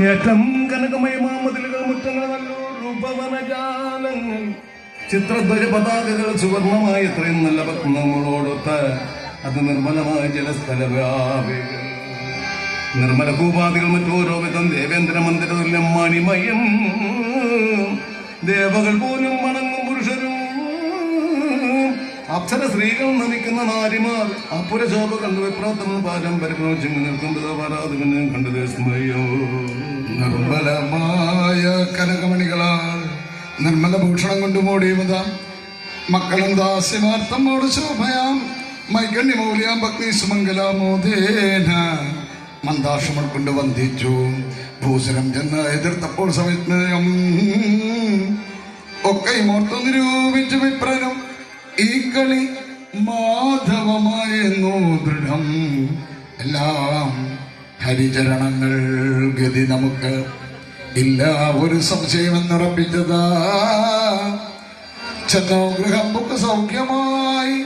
ഏറ്റം കനകമയമാമതിലുകൾ മുറ്റങ്ങൾ നല്ലൂർ ഉപവനജാലങ്ങൾ ചിത്രധ്വജ പതാകകൾ സുവർണമായ എത്രയും നല്ല ഭക്തങ്ങളോടൊത്ത് അത് നിർമ്മലമായ ജലസ്ഥലവ്യാപികൾ നിർമ്മല ഭൂപാതികൾ മറ്റോരോ വിധം ദേവേന്ദ്ര മന്ദിര തുല്യം മണിമയം ദേവകൾ പോലും വണങ്ങും പുരുഷരും അപ്സര സ്ത്രീകൾ നമിക്കുന്ന നാരിമാർ അപ്പുരശോഭ കണ്ടു വിപ്രാത്തമ പാരമ്പര്യം ചെങ്ങി നിൽക്കുന്നത് പരാതികന് കണ്ടത് സ്മയോ നിർമ്മലമായ കനകമണികളാൽ നിർമ്മല ഭൂഷണം കൊണ്ട് മൂടിയുമത മക്കളും ദാസ്യമാർത്തമ്മോട് ശോഭയാം മൈകണ്യ മൗലിയാം ഭക്തി സുമംഗലാമോദേന മന്ദാശ്രമം കൊണ്ട് വന്ദിച്ചു ഭൂഷണം ചെന്ന് എതിർത്തപ്പോൾ സമയം ഒക്കെ ഓർത്തു നിരൂപിച്ചു വിപ്രനും ഈ കളി മാധവമായിരുന്നു ദൃഢം എല്ലാം ഹരിചരണങ്ങൾ ഗതി നമുക്ക് ഇല്ല ഒരു സംശയമെന്നുറപ്പിച്ചതാ ചെന്നോ ഗൃഹം സൗഖ്യമായി